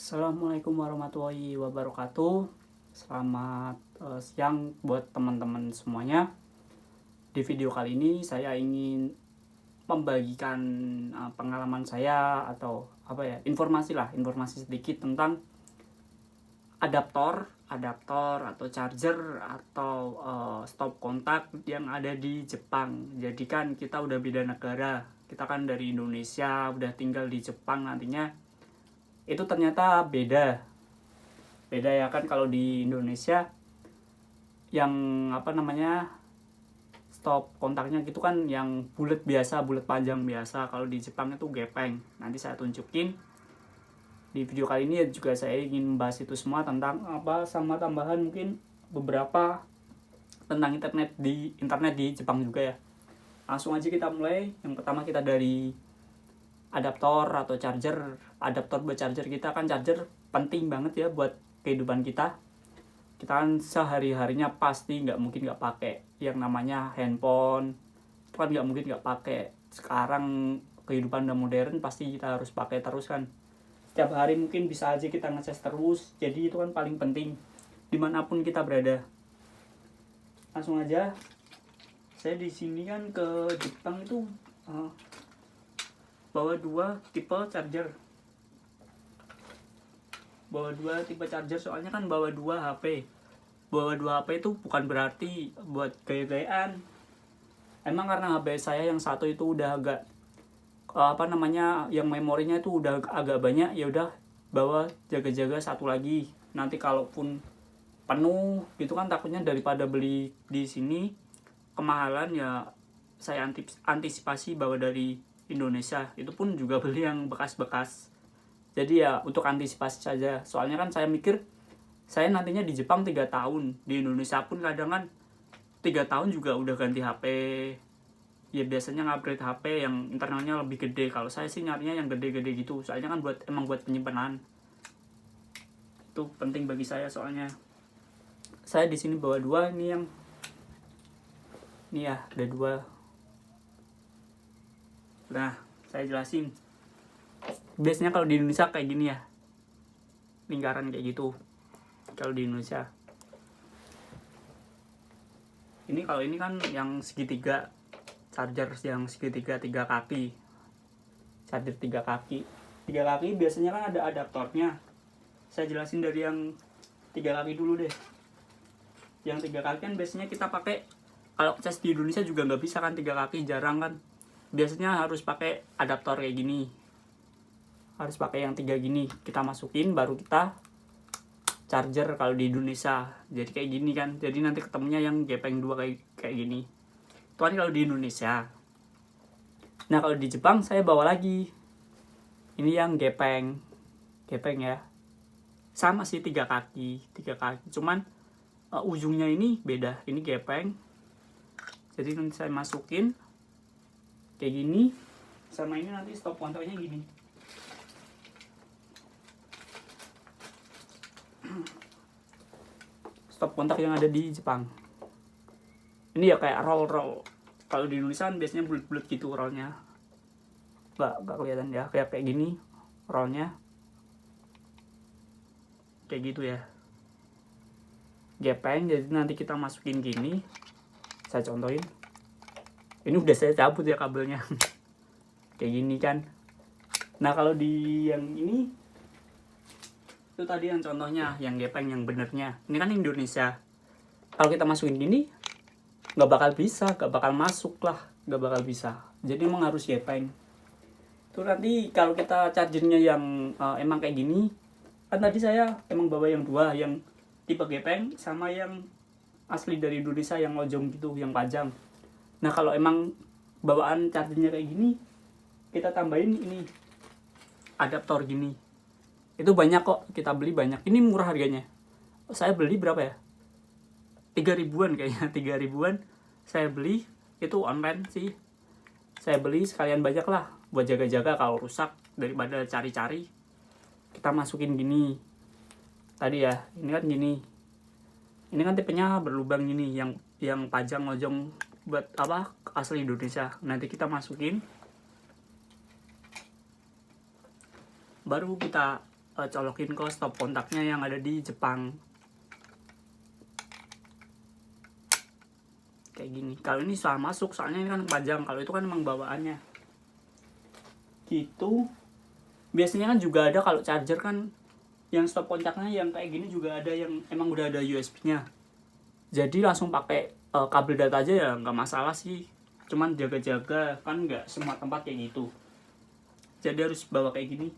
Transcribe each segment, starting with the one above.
Assalamualaikum warahmatullahi wabarakatuh. Selamat siang buat teman-teman semuanya. Di video kali ini saya ingin membagikan pengalaman saya atau informasi sedikit tentang adaptor atau charger atau stop kontak yang ada di Jepang. Jadi kan kita udah beda negara. Kita kan dari Indonesia udah tinggal di Jepang, nantinya itu ternyata beda ya kan. Kalau di Indonesia yang stop kontaknya gitu kan yang bulat panjang biasa. Kalau di Jepang itu gepeng. Nanti saya tunjukin di video kali ini. Juga saya ingin membahas itu semua tentang sama tambahan mungkin beberapa tentang internet di Jepang juga ya. Langsung aja kita mulai. Yang pertama kita dari adaptor atau charger. Adaptor buat charger kita kan, charger penting banget ya buat kehidupan kita. Kita kan sehari-harinya pasti nggak mungkin nggak pakai yang namanya handphone. Itu kan nggak mungkin nggak pakai. Sekarang kehidupan udah modern, pasti kita harus pakai terus kan. Setiap hari mungkin bisa aja kita ngecas terus. Jadi itu kan paling penting dimanapun kita berada. Langsung aja, saya di sini kan ke Jepang itu bawa dua tipe charger. Soalnya kan bawa dua HP. Bawa dua HP itu bukan berarti buat gaya-gayaan. Emang karena HP saya yang satu itu udah agak yang memorinya itu udah agak banyak, ya udah bawa jaga-jaga satu lagi. Nanti kalaupun penuh gitu kan, takutnya daripada beli di sini kemahalan, ya saya antisipasi bawa dari Indonesia. Itu pun juga beli yang bekas-bekas. Jadi ya untuk antisipasi saja. Soalnya kan saya mikir saya nantinya di Jepang 3 tahun. Di Indonesia pun kadang kan 3 tahun juga udah ganti HP. Ya biasanya ngupgrade HP yang internalnya lebih gede. Kalau saya sih nyarinya yang gede-gede gitu. Soalnya kan emang buat penyimpanan. Itu penting bagi saya soalnya. Saya di sini bawa dua. Ini ya ada dua. Nah, saya jelasin. Biasanya kalau di Indonesia kayak gini ya, lingkaran kayak gitu. Kalau di Indonesia, kalau ini kan yang segitiga, charger yang segitiga 3 kaki, charger 3 kaki. 3 kaki biasanya kan ada adaptornya. Saya jelasin dari yang 3 kaki dulu deh. Yang 3 kaki kan biasanya kita pakai, kalau cas di Indonesia juga nggak bisa kan 3 kaki, jarang kan. Biasanya harus pakai adaptor kayak gini. Harus pakai yang 3 gini. Kita masukin baru kita charger kalau di Indonesia. Jadi kayak gini kan. Jadi nanti ketemunya yang gepeng 2 kayak gini. Itu kan kalau di Indonesia. Nah, kalau di Jepang saya bawa lagi. Ini yang gepeng. Gepeng ya. Sama sih 3 kaki. Cuman ujungnya ini beda. Ini gepeng. Jadi nanti saya masukin kayak gini. Sama ini nanti stop kontaknya gini. Stop kontak yang ada di Jepang. Ini ya kayak roll. Kalau di Indonesia kan biasanya bulat-bulat gitu rollnya. Nggak kelihatan ya, kayak gini rollnya. Kayak gitu ya. Gepeng, jadi nanti kita masukin gini. Saya contohin. Ini udah saya cabut ya kabelnya. Kayak gini kan. Nah, kalau di yang ini, itu tadi yang contohnya, yang gepeng yang benernya. Ini kan Indonesia. Kalau kita masukin gini, nggak bakal masuk lah, nggak bakal bisa. Jadi emang harus gepeng. Itu nanti kalau kita chargernya yang emang kayak gini, kan tadi saya emang bawa yang 2, yang tipe gepeng sama yang asli dari Indonesia yang ojong gitu, yang panjang. Nah, kalau emang bawaan chargernya kayak gini, kita tambahin ini adaptor gini. Itu banyak kok, kita beli banyak. Ini murah harganya. Saya beli berapa ya? 3 ribuan kayaknya, 3 ribuan. Saya beli, itu online sih. Saya beli sekalian banyak lah, buat jaga-jaga kalau rusak, daripada cari-cari. Kita masukin gini. Tadi ya, ini kan gini. Ini kan tipenya berlubang gini, yang panjang ojong buat asli Indonesia. Nanti kita masukin. Baru kita colokin ke stop kontaknya yang ada di Jepang. Kayak gini. Kalau ini soal masuk, soalnya ini kan panjang. Kalau itu kan emang bawaannya. Gitu. Biasanya kan juga ada kalau charger kan yang stop kontaknya yang kayak gini juga ada yang emang udah ada USB-nya. Jadi langsung pakai kabel data aja ya nggak masalah sih. Cuman jaga-jaga kan nggak semua tempat kayak gitu. Jadi harus bawa kayak gini.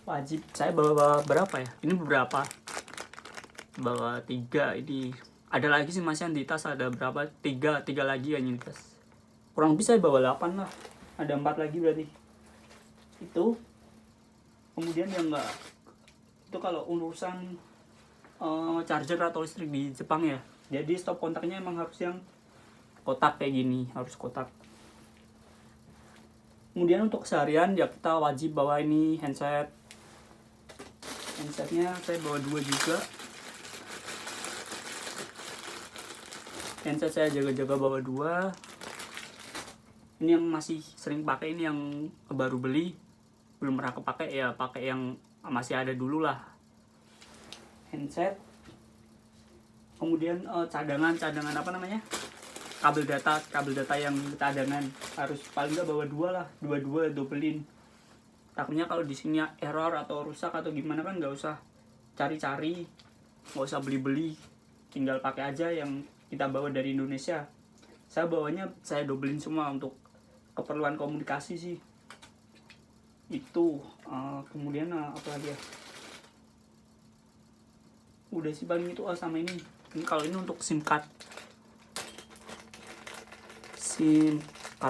Wajib. Saya bawa berapa ya? Ini beberapa. Bawa 3 ini. Ada lagi sih masih yang di tas, ada berapa? 3 lagi yang di tas. Kurang lebih saya bawa 8 lah. Ada 4 lagi berarti. Itu. Kemudian yang enggak, itu kalau urusan charger atau listrik di Jepang ya. Jadi stop kontaknya emang harus yang kotak kayak gini, harus kotak. Kemudian untuk keseharian ya kita wajib bawa ini handset. Handsetnya saya bawa 2 juga. Handset saya jaga-jaga bawa 2. Ini yang masih sering pakai, ini yang baru beli, belum pernah kepake ya, pakai yang masih ada dulu lah. Handset. Kemudian cadangan apa namanya? Kabel data yang cadangan harus paling nggak bawa 2 lah, 2 dobelin. Takutnya kalau di sini error atau rusak atau gimana kan nggak usah cari-cari, nggak usah beli-beli, tinggal pakai aja yang kita bawa dari Indonesia. Saya bawanya saya dobelin semua untuk keperluan komunikasi sih. Itu kemudian apa lagi ya? Udah sih paling itu sama ini. Kalau ini untuk SIM card.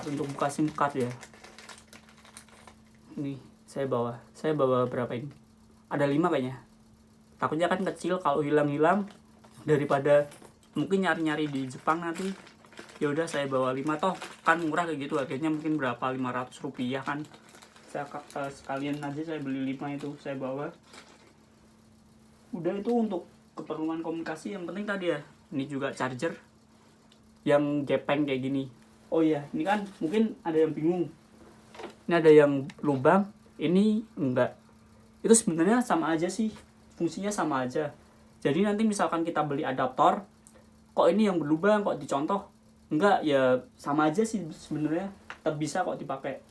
Untuk buka SIM card ya. Ini saya bawa berapa ini? Ada 5 kayaknya. Takutnya kan kecil, kalau hilang daripada mungkin nyari-nyari di Jepang nanti. Ya udah saya bawa 5, toh kan murah kayak gitu, harganya mungkin berapa, 500 rupiah kan. Saya sekalian aja saya beli 5 itu saya bawa. Udah itu untuk keperluan komunikasi yang penting tadi ya. Ini juga charger yang gepeng kayak gini. Oh iya, ini kan mungkin ada yang bingung. Ini ada yang lubang, ini enggak. Itu sebenarnya sama aja sih, fungsinya sama aja. Jadi nanti misalkan kita beli adaptor, kok ini yang berlubang, kok dicontoh? Enggak, ya sama aja sih sebenarnya, tetap bisa kok dipakai.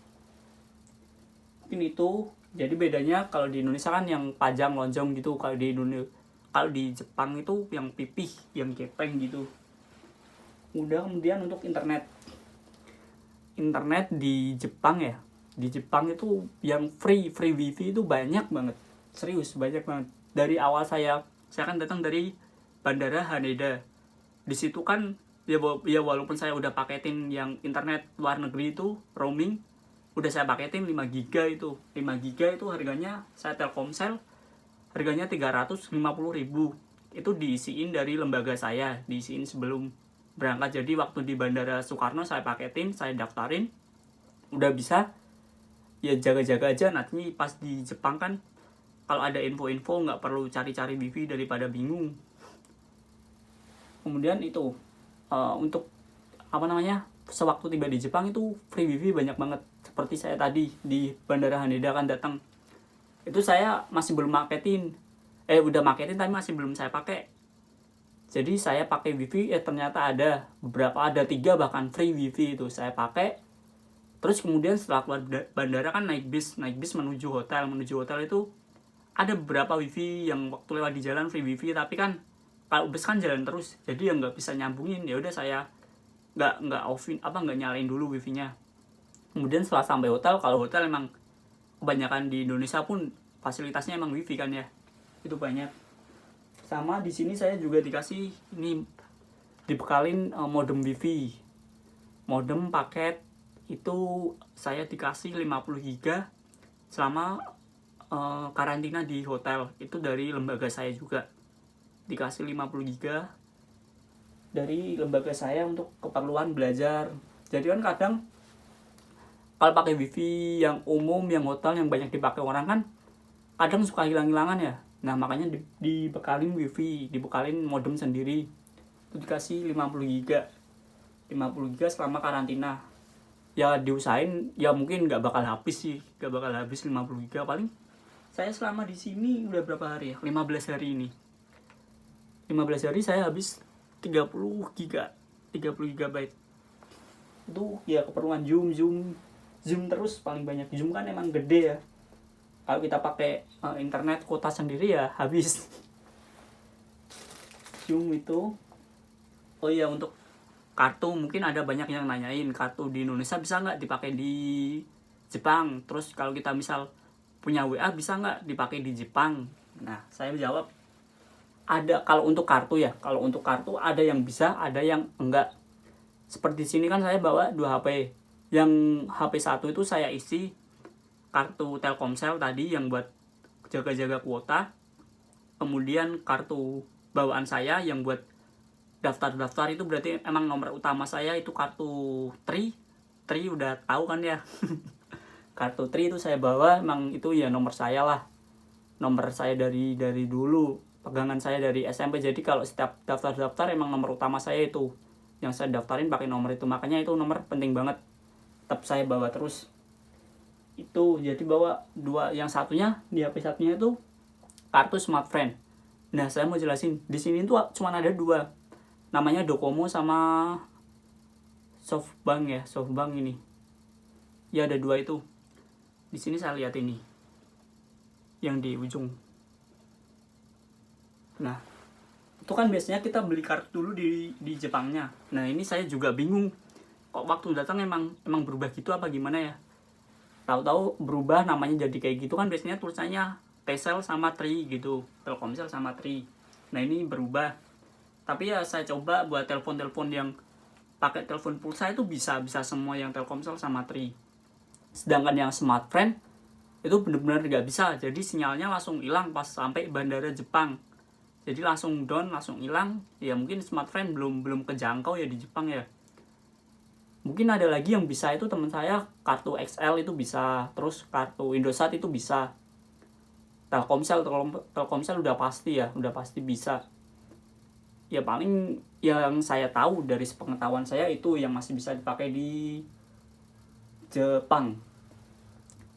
Mungkin itu. Jadi bedanya kalau di Indonesia kan yang panjang lonjong gitu, kalau di Jepang itu yang pipih, yang gepeng gitu. Udah. Kemudian untuk internet di Jepang ya, di Jepang itu yang free wifi itu banyak banget, serius banyak banget. Dari awal saya kan datang dari Bandara Haneda. Di situ kan ya walaupun saya udah paketin yang internet luar negeri itu roaming, udah saya paketin 5 giga itu. 5 giga itu harganya, saya Telkomsel harganya 350.000. Itu diisiin dari lembaga saya, diisiin sebelum berangkat. Jadi waktu di Bandara Soekarno saya paketin, saya daftarin, udah bisa. Ya jaga-jaga aja, nanti pas di Jepang kan kalau ada info-info nggak perlu cari-cari wifi daripada bingung. Kemudian itu untuk apa namanya, sewaktu tiba di Jepang itu free wifi banyak banget. Seperti saya tadi di Bandara Haneda kan datang, itu saya masih belum maketin, udah maketin tapi masih belum saya pakai. Jadi saya pakai wifi, ternyata ada beberapa, ada 3 bahkan free wifi itu saya pakai. Terus kemudian setelah keluar bandara kan naik bis menuju hotel itu ada beberapa wifi yang waktu lewat di jalan free wifi, tapi kan kalau bus kan jalan terus, jadi ya nggak bisa nyambungin. Ya udah saya nggak nyalain dulu wifi-nya. Kemudian setelah sampai hotel, kalau hotel emang kebanyakan di Indonesia pun fasilitasnya emang wifi kan ya, itu banyak. Sama di sini saya juga dikasih ini, dibekalin modem wifi, modem paket itu saya dikasih 50 giga selama karantina di hotel. Itu dari lembaga saya juga dikasih 50 giga dari lembaga saya untuk keperluan belajar. Jadi kan kadang kalau pakai wifi yang umum, yang hotel yang banyak dipakai orang kan kadang suka hilang-hilangan ya. Nah makanya dibekalin wifi, dibekalin modem sendiri. Itu dikasih 50 giga selama karantina. Ya diusahain, ya mungkin gak bakal habis sih, 50 giga paling Saya selama di sini udah berapa hari ya? 15 hari ini. 15 hari saya habis 30 giga, 30 GB. Itu ya keperluan zoom terus, paling banyak zoom kan emang gede ya. Kalau kita pakai internet kuota sendiri ya habis. Zoom itu. Oh iya, untuk kartu mungkin ada banyak yang nanyain kartu di Indonesia bisa nggak dipakai di Jepang. Terus kalau kita misal punya WA bisa nggak dipakai di Jepang. Nah saya jawab ada. Kalau untuk kartu ya, kalau untuk kartu ada yang bisa, ada yang enggak. Seperti sini kan saya bawa 2 HP. Yang HP 1 itu saya isi kartu Telkomsel tadi yang buat jaga-jaga kuota. Kemudian kartu bawaan saya yang buat daftar-daftar, itu berarti emang nomor utama saya itu kartu Tri udah tahu kan ya. Kartu Tri itu saya bawa, emang itu ya nomor saya lah. Nomor saya dari dulu, pegangan saya dari SMP. Jadi kalau setiap daftar-daftar emang nomor utama saya itu yang saya daftarin pakai nomor itu. Makanya itu nomor penting banget. Tetap saya bawa terus. Itu jadi bawa 2, yang satunya di HP satunya itu kartu Smartfren. Nah, saya mau jelasin. Di sini tuh cuma ada 2. Namanya Docomo sama Softbank ya, Softbank ini. Ya ada 2 itu. Di sini saya lihat ini. Yang di ujung. Nah, itu kan biasanya kita beli kartu dulu di Jepangnya. Nah, ini saya juga bingung. Kok waktu datang emang berubah gitu apa gimana ya? Tahu-tahu berubah namanya jadi kayak gitu kan, biasanya tulisannya Telcel sama Tri gitu. Telkomsel sama Tri. Nah, ini berubah. Tapi ya saya coba buat telepon-telepon yang pakai telepon pulsa itu bisa semua yang Telkomsel sama Tri. Sedangkan yang Smartfren itu benar-benar nggak bisa. Jadi sinyalnya langsung hilang pas sampai bandara Jepang. Jadi langsung down, langsung hilang. Ya mungkin Smartfren belum kejangkau ya di Jepang ya. Mungkin ada lagi yang bisa, itu teman saya kartu XL itu bisa. Terus kartu Indosat itu bisa. Telkomsel udah pasti ya, udah pasti bisa. Ya paling yang saya tahu dari sepengetahuan saya itu yang masih bisa dipakai di Jepang.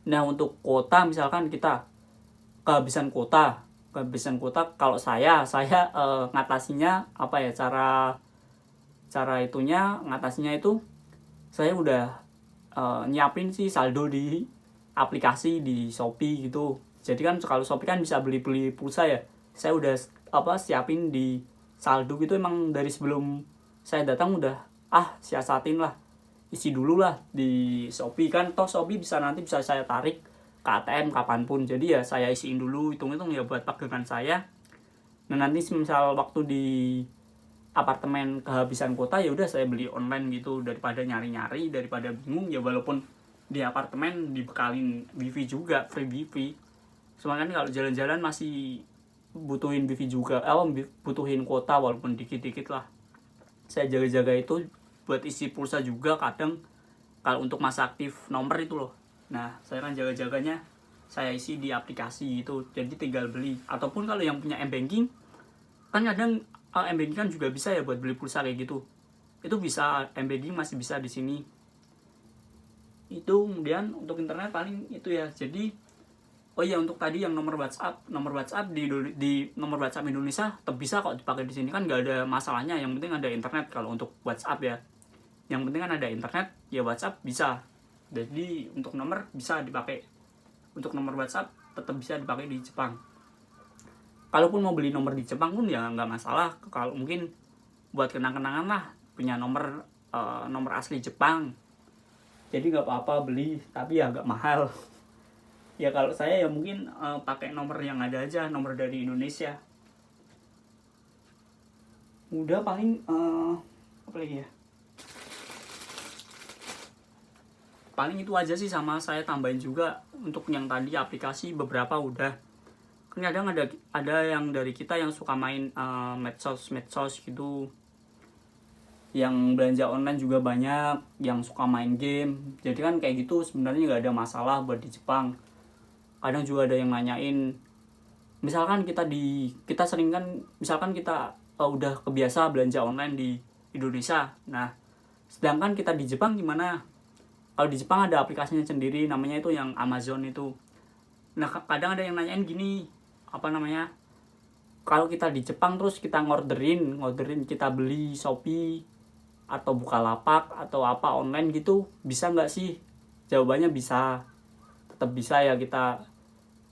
Nah, untuk kuota misalkan kita kehabisan kuota, kalau saya ngatasinya apa ya, cara itunya ngatasinya itu saya udah nyiapin sih saldo di aplikasi di Shopee gitu. Jadi kan kalau Shopee kan bisa beli pulsa ya. Saya udah siapin di saldo gitu, emang dari sebelum saya datang udah siasatin lah, isi dulu lah di Shopee kan, toh Shopee nanti bisa saya tarik ke ATM kapanpun. Jadi ya saya isiin dulu, hitung-hitung ya buat pegangan saya. Nah, nanti misal waktu di apartemen kehabisan kuota ya udah saya beli online gitu, daripada nyari-nyari, daripada bingung ya. Walaupun di apartemen dibekalin wifi juga, free wifi, soalnya kan kalau jalan-jalan masih butuhin wifi juga, butuhin kuota walaupun dikit-dikit lah. Saya jaga-jaga itu buat isi pulsa juga kadang kalau untuk masa aktif nomor itu loh. Nah, saya kan jaga-jaganya saya isi di aplikasi itu, jadi tinggal beli. Ataupun kalau yang punya M-Banking kan kadang M-Banking kan juga bisa ya buat beli pulsa kayak gitu. Itu bisa, M-Banking masih bisa di sini. Itu kemudian untuk internet paling itu ya. Jadi oh iya, untuk tadi yang nomor WhatsApp di nomor WhatsApp Indonesia tetap bisa kok dipakai di sini, kan nggak ada masalahnya. Yang penting ada internet kalau untuk WhatsApp ya. Yang penting kan ada internet ya, WhatsApp bisa. Jadi untuk nomor bisa dipakai. Untuk nomor WhatsApp tetap bisa dipakai di Jepang. Kalaupun mau beli nomor di Jepang pun ya nggak masalah. Kalau mungkin buat kenang-kenangan lah, punya nomor asli Jepang. Jadi nggak apa-apa beli, tapi ya agak mahal. Ya kalau saya ya mungkin pakai nomor yang ada aja, nomor dari Indonesia. Udah paling apa lagi ya? Paling itu aja sih, sama saya tambahin juga untuk yang tadi aplikasi beberapa udah. Kan kadang ada yang dari kita yang suka main medsos gitu. Yang belanja online juga banyak, yang suka main game. Jadi kan kayak gitu sebenarnya nggak ada masalah buat di Jepang. Kadang juga ada yang nanyain, misalkan kita sering kan, misalkan kita udah kebiasa belanja online di Indonesia. Nah, sedangkan kita di Jepang gimana? Kalau di Jepang ada aplikasinya sendiri, namanya itu yang Amazon itu. Nah kadang ada yang nanyain gini, apa namanya, kalau kita di Jepang terus kita ngorderin kita beli Shopee atau Bukalapak atau apa online gitu, bisa nggak sih? Jawabannya bisa, tetap bisa ya.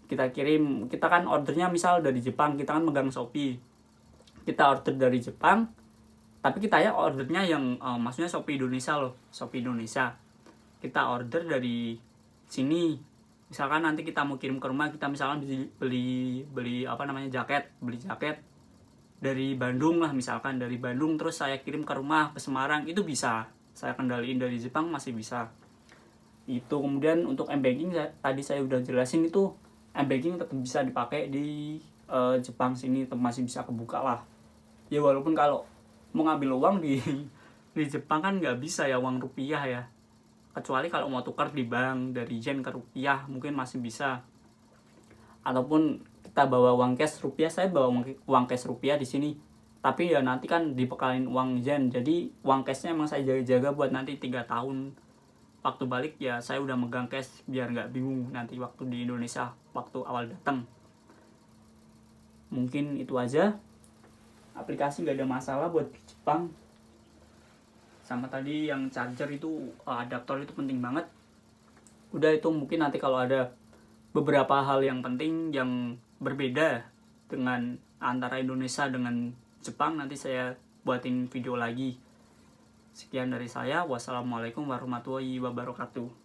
Kita kirim, kita kan ordernya misal dari Jepang, kita kan megang Shopee, kita order dari Jepang, tapi kita ya ordernya yang maksudnya Shopee Indonesia loh, Shopee Indonesia. Kita order dari sini, misalkan nanti kita mau kirim ke rumah, kita misalkan beli apa namanya, beli jaket dari Bandung lah, misalkan dari Bandung terus saya kirim ke rumah ke Semarang, itu bisa saya kendaliin. Dari Jepang masih bisa itu. Kemudian untuk m-banking tadi saya udah jelasin, itu m-banking tetap bisa dipakai di Jepang sini, tetap masih bisa kebuka lah ya. Walaupun kalau mau ngambil uang di Jepang kan nggak bisa ya, uang rupiah ya, kecuali kalau mau tukar di bank dari yen ke rupiah mungkin masih bisa, ataupun kita bawa uang cash rupiah. Saya bawa uang cash rupiah di sini, tapi ya nanti kan dibekalin uang yen, jadi uang cashnya emang saya jaga-jaga buat nanti 3 tahun waktu balik ya saya udah megang cash, biar nggak bingung nanti waktu di Indonesia waktu awal datang. Mungkin itu aja, aplikasi nggak ada masalah buat di Jepang. Sama tadi yang charger itu, adaptor itu penting banget. Udah itu mungkin nanti kalau ada beberapa hal yang penting yang berbeda dengan antara Indonesia dengan Jepang, nanti saya buatin video lagi. Sekian dari saya, wassalamualaikum warahmatullahi wabarakatuh.